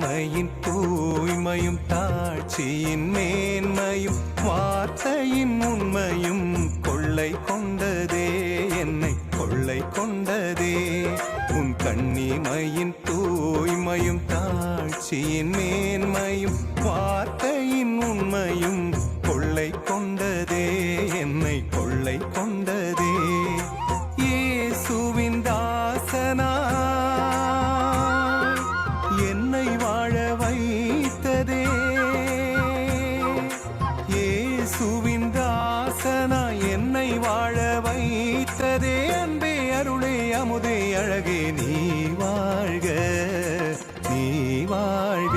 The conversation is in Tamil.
தாய்மையின் தூய்மையும் தாட்சியின் மேன்மையும் வார்த்தையின் உண்மையும் கொள்ளை கொண்டதே, என்னை கொள்ளை கொண்டதே. உன் கண்ணிமையின் தூய்மையும் தாட்சியின் மேன்மையும் வார்த்தையின் உண்மையும் கொள்ளை கொண்டதே, என்னை கொள்ளை கொண்டதே. இயேசுவின் தாசனாய் என்னை வாழ வைத்ததே, இயேசுவின் தாசனாய் என்னை வாழ வைத்ததே. அன்பே அருளே அமுதே அழகே நீ வாழ்க, நீ வாழ்க.